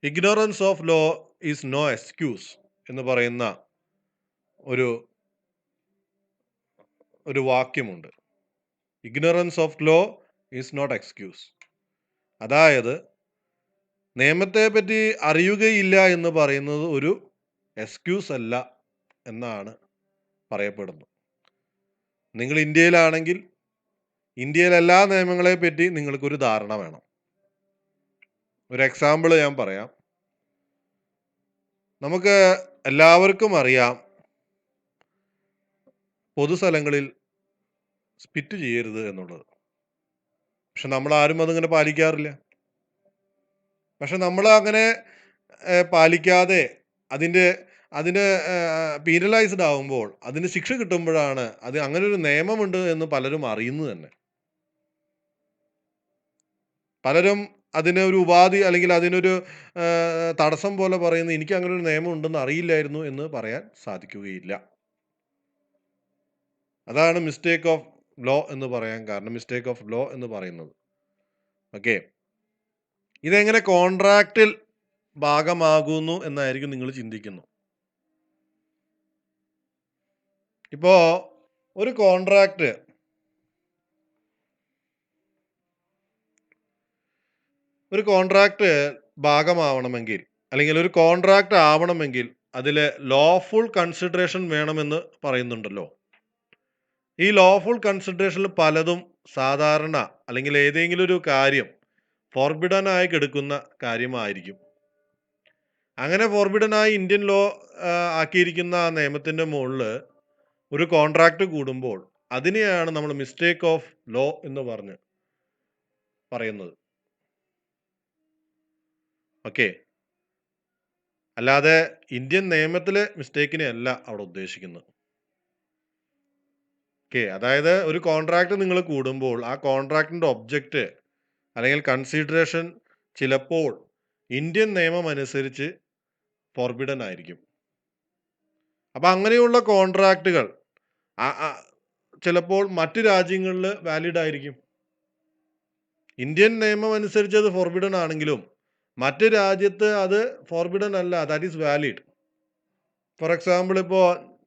ignorance of law is no excuse എന്ന് പറയുന്ന ഒരു ഒരു വാക്യമുണ്ട്. Ignorance of law is not excuse. അതായത് നിയമത്തെ പറ്റി അറിയുകയില്ല എന്ന് പറയുന്നത് ഒരു എക്സ്ക്യൂസ് അല്ല എന്നാണ് പറയപ്പെടുന്നത്. നിങ്ങൾ ഇന്ത്യയിലാണെങ്കിൽ ഇന്ത്യയിലെ എല്ലാ നിയമങ്ങളെ പറ്റി നിങ്ങൾക്കൊരു ധാരണ വേണം. ഒരു എക്സാമ്പിൾ ഞാൻ പറയാം. നമുക്ക് എല്ലാവർക്കും അറിയാം പൊതുസ്ഥലങ്ങളിൽ സ്പിറ്റ് ചെയ്യരുത് എന്നുള്ളത്. പക്ഷെ നമ്മൾ ആരും അതിങ്ങനെ പാലിക്കാറില്ല. പക്ഷെ നമ്മൾ അങ്ങനെ പാലിക്കാതെ അതിൻ്റെ അതിന് പീനലൈസ്ഡ് ആവുമ്പോൾ, അതിന് ശിക്ഷ കിട്ടുമ്പോഴാണ് അത് അങ്ങനെ ഒരു നിയമമുണ്ട് എന്ന് പലരും അറിയുന്നത് തന്നെ. പലരും അതിന് ഒരു ഉപാധി അല്ലെങ്കിൽ അതിനൊരു തടസ്സം പോലെ പറയുന്നത് എനിക്ക് അങ്ങനെ ഒരു നിയമം ഉണ്ടെന്ന് അറിയില്ലായിരുന്നു എന്ന് പറയാൻ സാധിക്കുകയില്ല. അതാണ് മിസ്റ്റേക്ക് ഓഫ് ലോ എന്ന് പറയാൻ കാരണം. മിസ്റ്റേക്ക് ഓഫ് ലോ എന്ന് പറയുന്നത്. ഓക്കെ, ഇതെങ്ങനെ കോൺട്രാക്റ്റിൽ ഭാഗമാകുന്നു എന്നായിരിക്കും നിങ്ങൾ ചിന്തിക്കുന്നു. ഇപ്പോ ഒരു കോൺട്രാക്ട് ഭാഗമാവണമെങ്കിൽ അല്ലെങ്കിൽ ഒരു കോൺട്രാക്ട് ആവണമെങ്കിൽ അതിൽ ലോഫുൾ കൺസിഡറേഷൻ വേണമെന്ന് പറയുന്നുണ്ടല്ലോ. ഈ ലോഫുൾ കൺസിഡറേഷനിൽ പലതും സാധാരണ അല്ലെങ്കിൽ ഏതെങ്കിലും ഒരു കാര്യം ഫോർബിഡൻ ആയി കിടക്കുന്ന കാര്യമായിരിക്കും. അങ്ങനെ ഫോർബിഡൻ ആയി ഇന്ത്യൻ ലോ ആക്കിയിരിക്കുന്ന ആ നിയമത്തിന്റെ മുകളിൽ ഒരു കോൺട്രാക്ട് കൂടുമ്പോൾ അതിനെയാണ് നമ്മൾ മിസ്റ്റേക്ക് ഓഫ് ലോ എന്ന് പറഞ്ഞ് പറയുന്നത്. ഓക്കെ, അല്ലാതെ ഇന്ത്യൻ നിയമത്തിലെ മിസ്റ്റേക്കിനെ അല്ല അവിടെ ഉദ്ദേശിക്കുന്നത്. ഓക്കെ, അതായത് ഒരു കോൺട്രാക്ട് നിങ്ങൾ കൂടുമ്പോൾ ആ കോൺട്രാക്ടിന്റെ ഒബ്ജക്റ്റ് അല്ലെങ്കിൽ കൺസിഡറേഷൻ ചിലപ്പോൾ ഇന്ത്യൻ നിയമം അനുസരിച്ച് ഫോർബിഡൻ ആയിരിക്കും. അപ്പൊ അങ്ങനെയുള്ള കോൺട്രാക്റ്റുകൾ ചിലപ്പോൾ മറ്റു രാജ്യങ്ങളിൽ വാലിഡ് ആയിരിക്കും. ഇന്ത്യൻ നിയമം അനുസരിച്ച് അത് ഫോർബിഡൻ ആണെങ്കിലും മറ്റു രാജ്യത്ത് അത് ഫോർബിഡൻ അല്ല, that is valid. For example, ഇപ്പോൾ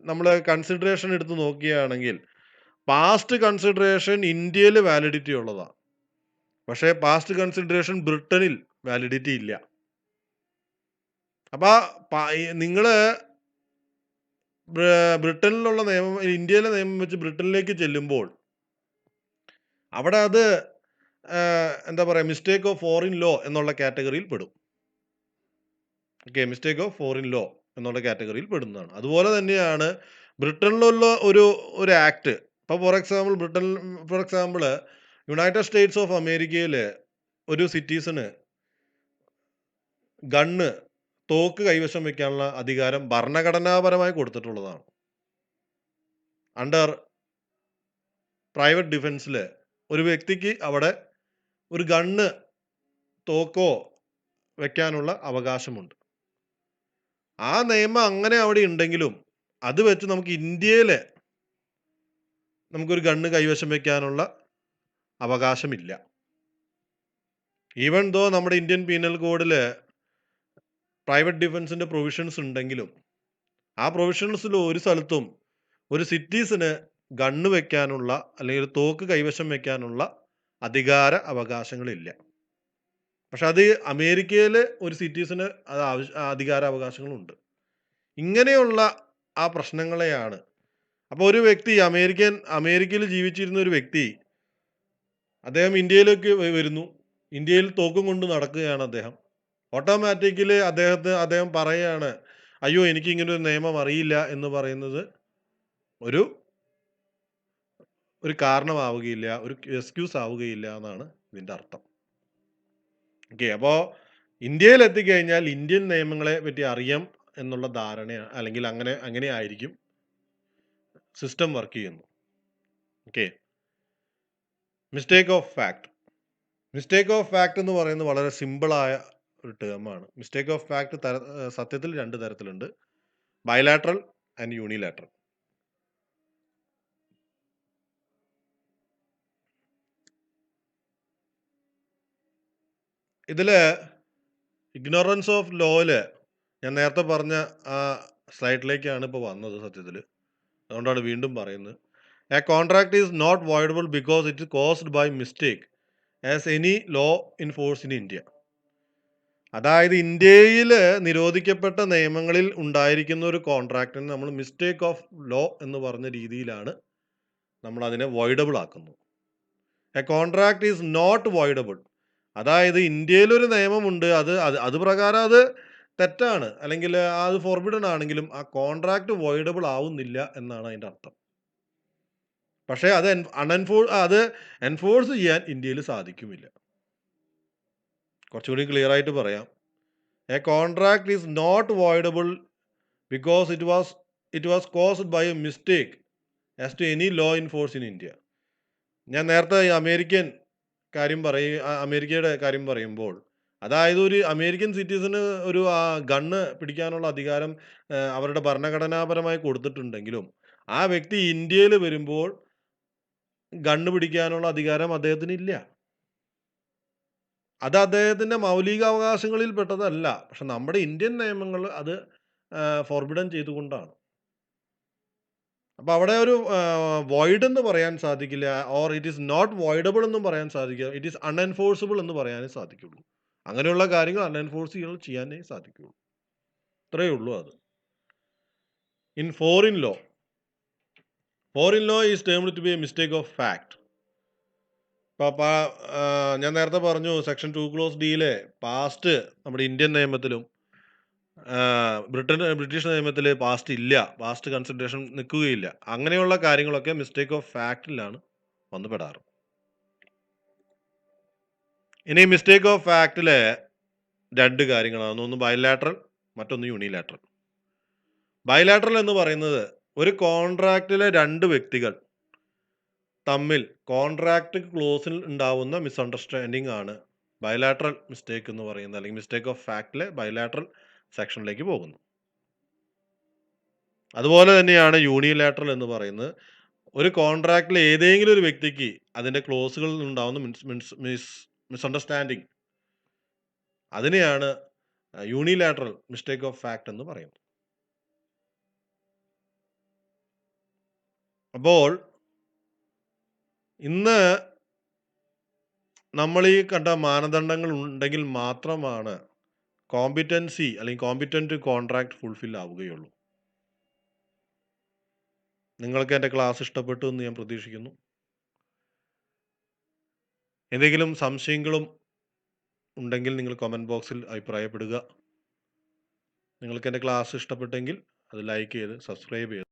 നമ്മൾ കൺസിഡറേഷൻ എടുത്ത് നോക്കുകയാണെങ്കിൽ പാസ്റ്റ് കൺസിഡറേഷൻ ഇന്ത്യയിൽ വാലിഡിറ്റി ഉള്ളതാണ്. പക്ഷേ പാസ്റ്റ് കൺസിഡറേഷൻ ബ്രിട്ടനിൽ വാലിഡിറ്റി ഇല്ല. അപ്പൊ നിങ്ങൾ ബ്രിട്ടനിലുള്ള നിയമം ഇന്ത്യയിലെ നിയമം വെച്ച് ബ്രിട്ടനിലേക്ക് ചെല്ലുമ്പോൾ അവിടെ അത് എന്താ പറയുക, മിസ്റ്റേക്ക് ഓഫ് ഫോറിൻ ലോ എന്നുള്ള കാറ്റഗറിയിൽ പെടും. Okay, mistake of foreign law എന്നുള്ള കാറ്റഗറിയിൽ പെടുന്നതാണ്. അതുപോലെ തന്നെയാണ് ബ്രിട്ടനിലുള്ള ഒരു ആക്ട്. ഇപ്പോൾ for example United States of അമേരിക്കയിൽ ഒരു സിറ്റിസന് തോക്ക് കൈവശം വെക്കാനുള്ള അധികാരം ഭരണഘടനാപരമായി കൊടുത്തിട്ടുള്ളതാണ്. അണ്ടർ പ്രൈവറ്റ് ഡിഫൻസിൽ ഒരു വ്യക്തിക്ക് അവിടെ ഒരു തോക്കോ വെക്കാനുള്ള അവകാശമുണ്ട്. ആ നിയമം അങ്ങനെ അവിടെ ഉണ്ടെങ്കിലും അത് വെച്ച് നമുക്ക് ഇന്ത്യയിൽ നമുക്കൊരു കൈവശം വെക്കാനുള്ള അവകാശമില്ല. ഈവൻ ദോ നമ്മുടെ ഇന്ത്യൻ പീനൽ കോഡിൽ പ്രൈവറ്റ് ഡിഫൻസിന്റെ പ്രൊവിഷൻസ് ഉണ്ടെങ്കിലും ആ പ്രൊവിഷൻസിൽ ഒരു സ്ഥലത്തും ഒരു സിറ്റിസന് വെക്കാനുള്ള അല്ലെങ്കിൽ തോക്ക് കൈവശം വെക്കാനുള്ള അധികാര അവകാശങ്ങളില്ല. പക്ഷെ അത് അമേരിക്കയിൽ ഒരു സിറ്റിസന് അത് അധികാര അവകാശങ്ങളുണ്ട്. ഇങ്ങനെയുള്ള ആ പ്രശ്നങ്ങളെയാണ്. അപ്പോൾ ഒരു വ്യക്തി അമേരിക്കയിൽ ജീവിച്ചിരുന്ന ഒരു വ്യക്തി അദ്ദേഹം ഇന്ത്യയിലേക്ക് വരുന്നു. ഇന്ത്യയിൽ തോക്കും കൊണ്ട് നടക്കുകയാണ് അദ്ദേഹം. ഓട്ടോമാറ്റിക്കലി അദ്ദേഹം പറയുകയാണ്, അയ്യോ എനിക്ക് ഇങ്ങനെ ഒരു നിയമം അറിയില്ല എന്ന് പറയുന്നത് ഒരു കാരണമാവുകയില്ല, ഒരു എക്സ്ക്യൂസ് ആവുകയില്ല എന്നാണ് ഇതിന്റെ അർത്ഥം. ഓക്കെ, അപ്പോൾ ഇന്ത്യയിൽ എത്തിക്കഴിഞ്ഞാൽ ഇന്ത്യൻ നിയമങ്ങളെ പറ്റി അറിയാം എന്നുള്ള ധാരണ അല്ലെങ്കിൽ അങ്ങനെ ആയിരിക്കും സിസ്റ്റം വർക്ക് ചെയ്യുന്നു. ഓക്കെ, മിസ്റ്റേക്ക് ഓഫ് ഫാക്ട് എന്ന് പറയുന്നത് വളരെ സിമ്പിളായ ഒരു ടേമാണ്. മിസ്റ്റേക്ക് ഓഫ് ഫാക്ട് സത്യത്തിൽ 2 തരത്തിലുണ്ട്: ബൈലാറ്ററൽ ആൻഡ് യൂണിലാറ്ററൽ. ഇതില് ഇഗ്നോറൻസ് ഓഫ് ലോയില് ഞാൻ നേരത്തെ പറഞ്ഞ ആ സ്ലൈഡിലേക്കാണ് ഇപ്പോൾ വന്നത് സത്യത്തിൽ. അതുകൊണ്ടാണ് വീണ്ടും പറയുന്നത്. A contract is not voidable because it caused by mistake as any law in force in India. അതായത് ഇന്ത്യയിൽ നിരോധിക്കപ്പെട്ട നിയമങ്ങളിൽ ഉണ്ടായിരിക്കുന്ന ഒരു കോൺട്രാക്റ്റിന് നമ്മൾ മിസ്റ്റേക്ക് ഓഫ് ലോ എന്ന് പറഞ്ഞ രീതിയിലാണ് നമ്മൾ അതിനെ വോയിഡബിൾ ആക്കുന്നത്. A contract is not voidable. അതായത് ഇന്ത്യയിലൊരു നിയമമുണ്ട്, അത് അത് അത് പ്രകാരം അത് തെറ്റാണ്, അല്ലെങ്കിൽ അത് ഫോർബിഡൻ ആണെങ്കിലും ആ കോൺട്രാക്ട് വോയിഡബിൾ ആവുന്നില്ല എന്നാണ് അതിൻ്റെ അർത്ഥം. പക്ഷേ അത് അത് എൻഫോഴ്സ് ചെയ്യാൻ ഇന്ത്യയിൽ സാധിക്കുമില്ല. കുറച്ചുകൂടി ക്ലിയർ ആയിട്ട് പറയാം. A contract is not voidable because it was caused by a mistake as to any law in force in India. ഞാൻ നേരത്തെ ഈ അമേരിക്കയുടെ കാര്യം പറയുമ്പോൾ, അതായത് ഒരു അമേരിക്കൻ സിറ്റിസന് ഒരു ഗണ്ണ് പിടിക്കാനുള്ള അധികാരം അവരുടെ ഭരണഘടനാപരമായി കൊടുത്തിട്ടുണ്ടെങ്കിലും ആ വ്യക്തി ഇന്ത്യയിൽ വരുമ്പോൾ ഗണ്ണ് പിടിക്കാനുള്ള അധികാരം അദ്ദേഹത്തിന് ഇല്ല. അത് അദ്ദേഹത്തിന്റെ മൗലികാവകാശങ്ങളിൽ പെട്ടതല്ല. പക്ഷെ നമ്മുടെ ഇന്ത്യൻ നിയമങ്ങൾ അത് ഫോർബിഡൻ ചെയ്തുകൊണ്ടാണ്. അപ്പൊ അവിടെ ഒരു വോയിഡ് എന്ന് പറയാൻ സാധിക്കില്ല, or it is not voidable എന്നും പറയാൻ സാധിക്കില്ല. ഇറ്റ് ഈസ് അൺഎൻഫോഴ്സിബിൾ എന്ന് പറയാനേ സാധിക്കുള്ളൂ. അങ്ങനെയുള്ള കാര്യങ്ങൾ അൺഎൻഫോഴ്സ് ചെയ്യാനേ സാധിക്കുള്ളൂ. ഇത്രയേ ഉള്ളൂ അത്. In foreign law is termed to be a mistake of fact. ഞാൻ നേരത്തെ പറഞ്ഞു സെക്ഷൻ 2 ക്ലോസ് ഡിയിലെ പാസ്റ്റ് നമ്മുടെ ഇന്ത്യൻ നിയമത്തിലും ബ്രിട്ടീഷ് നിയമത്തിൽ പാസ്റ്റ് ഇല്ല, പാസ്റ്റ് കൺസിഡറേഷൻ നിൽക്കുകയില്ല. അങ്ങനെയുള്ള കാര്യങ്ങളൊക്കെ മിസ്റ്റേക്ക് ഓഫ് ഫാക്റ്റിലാണ് വന്നു പെടാറ്. ഇനി മിസ്റ്റേക്ക് ഓഫ് ഫാക്റ്റിലെ 2 കാര്യങ്ങളാണ്. ഒന്ന് ബൈലാറ്ററൽ, മറ്റൊന്ന് യൂണിലാറ്ററൽ. ബൈലാറ്ററൽ എന്ന് പറയുന്നത് ഒരു കോൺട്രാക്റ്റിലെ 2 വ്യക്തികൾ തമ്മിൽ കോൺട്രാക്ട് ക്ലോസിൽ ഉണ്ടാവുന്ന മിസ്അണ്ടർസ്റ്റാൻഡിംഗ് ആണ് ബൈലാറ്ററൽ മിസ്റ്റേക്ക് എന്ന് പറയുന്നത്, അല്ലെങ്കിൽ മിസ്റ്റേക്ക് ഓഫ് ഫാക്റ്റിലെ ബൈലാറ്ററൽ സെക്ഷനിലേക്ക് പോകുന്നു. അതുപോലെ തന്നെയാണ് യൂണിലാറ്ററൽ എന്ന് പറയുന്നത്. ഒരു കോൺട്രാക്റ്റിൽ ഏതെങ്കിലും ഒരു വ്യക്തിക്ക് അതിന്റെ ക്ലോസുകളിൽ ഉണ്ടാവുന്ന മിസ്അണ്ടർസ്റ്റാൻഡിംഗ്, അതിനെയാണ് യൂണിലാറ്ററൽ മിസ്റ്റേക്ക് ഓഫ് ഫാക്ട് എന്ന് പറയുന്നത്. അപ്പോൾ ഇന്ന് നമ്മൾ ഈ കണ്ട മാനദണ്ഡങ്ങൾ ഉണ്ടെങ്കിൽ മാത്രമാണ് കോമ്പിറ്റൻസി അല്ലെങ്കിൽ കോമ്പിറ്റന്റ് കോൺട്രാക്ട് ഫുൾഫിൽ ആവുകയുള്ളൂ. നിങ്ങൾക്ക് എൻ്റെ ക്ലാസ് ഇഷ്ടപ്പെട്ടു എന്ന് ഞാൻ പ്രതീക്ഷിക്കുന്നു. എന്തെങ്കിലും സംശയങ്ങളും ഉണ്ടെങ്കിൽ നിങ്ങൾ കമൻറ്റ് ബോക്സിൽ അഭിപ്രായപ്പെടുക. നിങ്ങൾക്ക് എൻ്റെ ക്ലാസ് ഇഷ്ടപ്പെട്ടെങ്കിൽ അത് ലൈക്ക് ചെയ്ത് സബ്സ്ക്രൈബ് ചെയ്ത്